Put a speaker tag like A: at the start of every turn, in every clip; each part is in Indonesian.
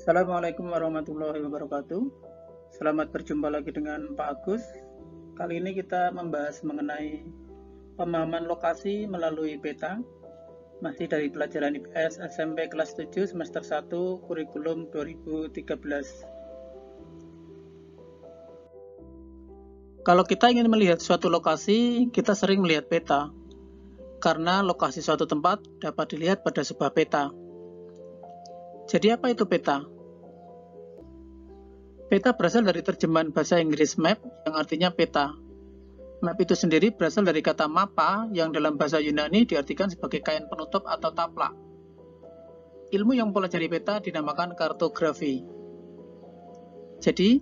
A: Assalamualaikum warahmatullahi wabarakatuh. Selamat berjumpa lagi dengan Pak Agus. Kali ini kita membahas mengenai pemahaman lokasi melalui peta, masih dari pelajaran IPS SMP kelas 7 semester 1 kurikulum 2013. Kalau kita ingin melihat suatu lokasi, kita sering melihat peta, karena lokasi suatu tempat dapat dilihat pada sebuah peta. Jadi apa itu peta? Peta berasal dari terjemahan bahasa Inggris map yang artinya peta. Map itu sendiri berasal dari kata mapa yang dalam bahasa Yunani diartikan sebagai kain penutup atau taplak. Ilmu yang mempelajari peta dinamakan kartografi. Jadi,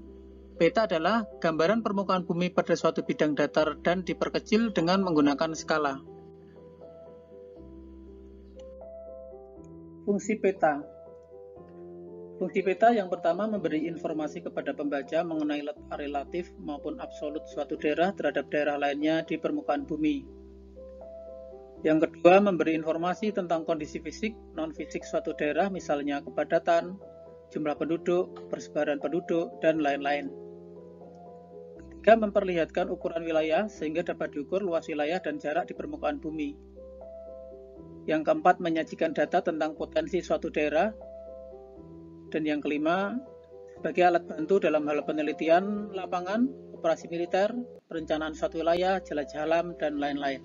A: peta adalah gambaran permukaan bumi pada suatu bidang datar dan diperkecil dengan menggunakan skala. Fungsi peta. Fungsi peta yang pertama memberi informasi kepada pembaca mengenai letak relatif maupun absolut suatu daerah terhadap daerah lainnya di permukaan bumi. Yang kedua, memberi informasi tentang kondisi fisik, non-fisik suatu daerah, misalnya kepadatan, jumlah penduduk, persebaran penduduk, dan lain-lain. Ketiga, memperlihatkan ukuran wilayah sehingga dapat diukur luas wilayah dan jarak di permukaan bumi. Yang keempat, menyajikan data tentang potensi suatu daerah. Dan yang kelima, sebagai alat bantu dalam hal penelitian lapangan, operasi militer, perencanaan suatu wilayah, jelajah alam, dan lain-lain.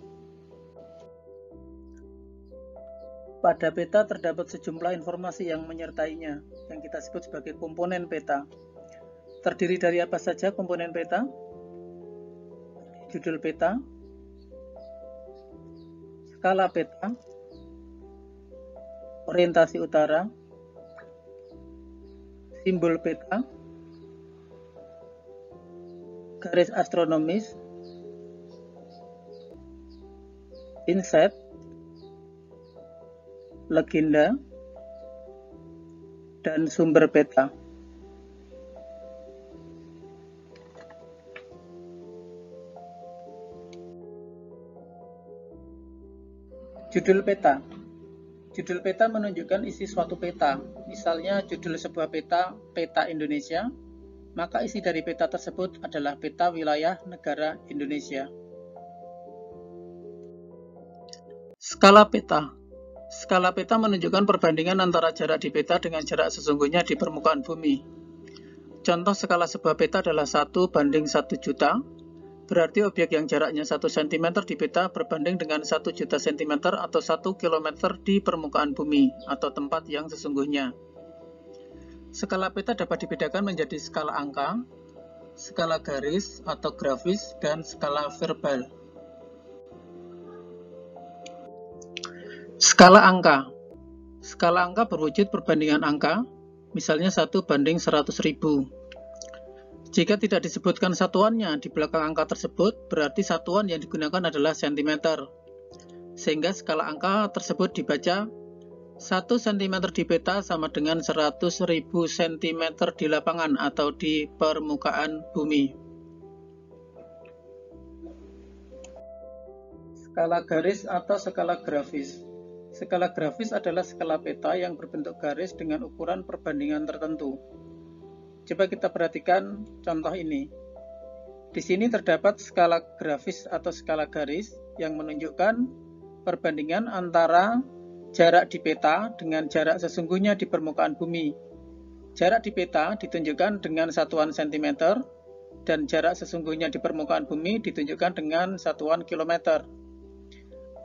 A: Pada peta terdapat sejumlah informasi yang menyertainya, yang kita sebut sebagai komponen peta. Terdiri dari apa saja komponen peta? Judul peta, skala peta, orientasi utara, simbol peta, garis astronomis, inset, legenda, dan sumber peta. Judul peta. Judul peta menunjukkan isi suatu peta. Misalnya judul sebuah peta, Peta Indonesia, maka isi dari peta tersebut adalah peta wilayah negara Indonesia. Skala peta. Skala peta menunjukkan perbandingan antara jarak di peta dengan jarak sesungguhnya di permukaan bumi. Contoh skala sebuah peta adalah 1:1 juta, berarti objek yang jaraknya 1 cm di peta berbanding dengan 1 juta cm atau 1 km di permukaan bumi atau tempat yang sesungguhnya. Skala peta dapat dibedakan menjadi skala angka, skala garis atau grafis, dan skala verbal. Skala angka. Skala angka berwujud perbandingan angka, misalnya 1:100.000. Jika tidak disebutkan satuannya di belakang angka tersebut, berarti satuan yang digunakan adalah cm. Sehingga skala angka tersebut dibaca 1 cm di peta sama dengan 100.000 cm di lapangan atau di permukaan bumi. Skala garis atau skala grafis. Skala grafis adalah skala peta yang berbentuk garis dengan ukuran perbandingan tertentu. Coba kita perhatikan contoh ini. Di sini terdapat skala grafis atau skala garis yang menunjukkan perbandingan antara jarak di peta dengan jarak sesungguhnya di permukaan bumi. Jarak di peta ditunjukkan dengan satuan cm dan jarak sesungguhnya di permukaan bumi ditunjukkan dengan satuan kilometer.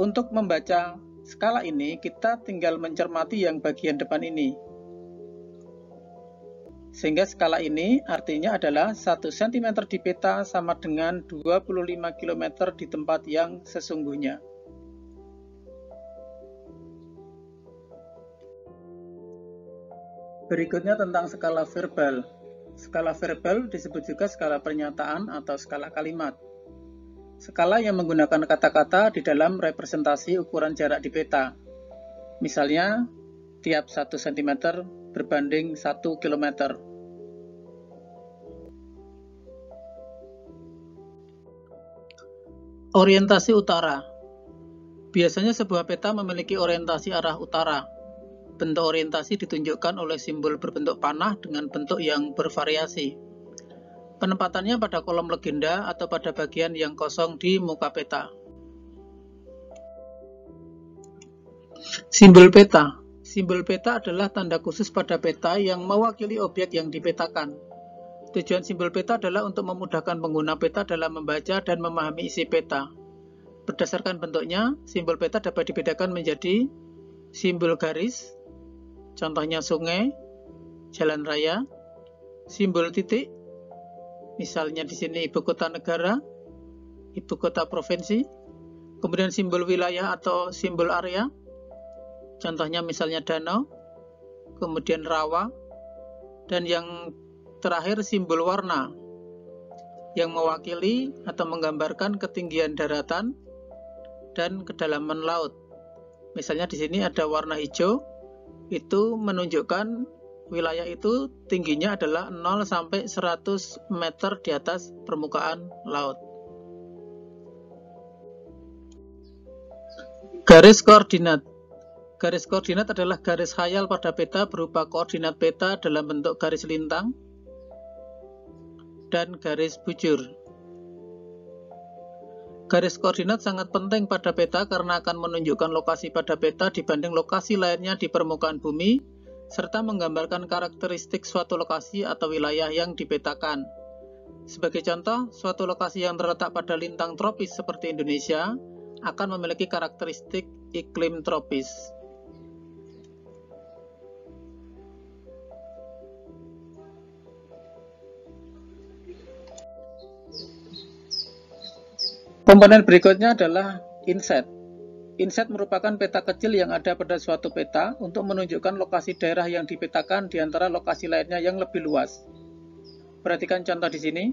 A: Untuk membaca skala ini, kita tinggal mencermati yang bagian depan ini. Sehingga skala ini artinya adalah 1 cm di peta sama dengan 25 km di tempat yang sesungguhnya. Berikutnya tentang skala verbal. Skala verbal disebut juga skala pernyataan atau skala kalimat. Skala yang menggunakan kata-kata di dalam representasi ukuran jarak di peta. Misalnya, tiap 1 cm berbanding 1 km. Orientasi utara. Biasanya sebuah peta memiliki orientasi arah utara. Bentuk orientasi ditunjukkan oleh simbol berbentuk panah dengan bentuk yang bervariasi. Penempatannya pada kolom legenda atau pada bagian yang kosong di muka peta. Simbol peta. Simbol peta adalah tanda khusus pada peta yang mewakili objek yang dipetakan. Tujuan simbol peta adalah untuk memudahkan pengguna peta dalam membaca dan memahami isi peta. Berdasarkan bentuknya, simbol peta dapat dibedakan menjadi simbol garis, contohnya sungai, jalan raya, simbol titik, misalnya di sini ibu kota negara, ibu kota provinsi, kemudian simbol wilayah atau simbol area, contohnya misalnya danau, kemudian rawa, dan yang terakhir simbol warna, yang mewakili atau menggambarkan ketinggian daratan dan kedalaman laut. Misalnya di sini ada warna hijau, itu menunjukkan wilayah itu tingginya adalah 0 sampai 100 meter di atas permukaan laut. Garis koordinat. Garis koordinat adalah garis khayal pada peta berupa koordinat peta dalam bentuk garis lintang dan garis bujur. Garis koordinat sangat penting pada peta karena akan menunjukkan lokasi pada peta dibanding lokasi lainnya di permukaan bumi, serta menggambarkan karakteristik suatu lokasi atau wilayah yang dipetakan. Sebagai contoh, suatu lokasi yang terletak pada lintang tropis seperti Indonesia akan memiliki karakteristik iklim tropis. Komponen berikutnya adalah inset. Inset merupakan peta kecil yang ada pada suatu peta untuk menunjukkan lokasi daerah yang dipetakan di antara lokasi lainnya yang lebih luas. Perhatikan contoh di sini.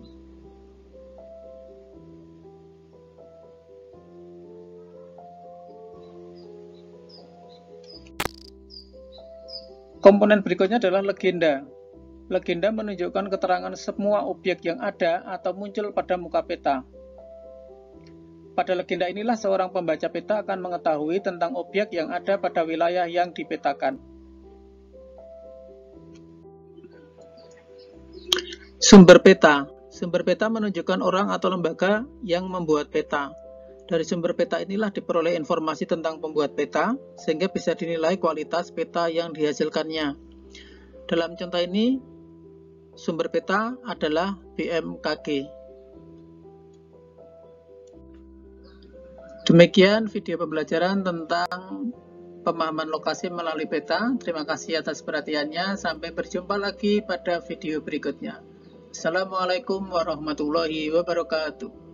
A: Komponen berikutnya adalah legenda. Legenda menunjukkan keterangan semua objek yang ada atau muncul pada muka peta. Pada legenda inilah seorang pembaca peta akan mengetahui tentang objek yang ada pada wilayah yang dipetakan. Sumber peta. Sumber peta menunjukkan orang atau lembaga yang membuat peta. Dari sumber peta inilah diperoleh informasi tentang pembuat peta, sehingga bisa dinilai kualitas peta yang dihasilkannya. Dalam contoh ini, sumber peta adalah BMKG. Demikian video pembelajaran tentang pemahaman lokasi melalui peta. Terima kasih atas perhatiannya. Sampai berjumpa lagi pada video berikutnya. Assalamualaikum warahmatullahi wabarakatuh.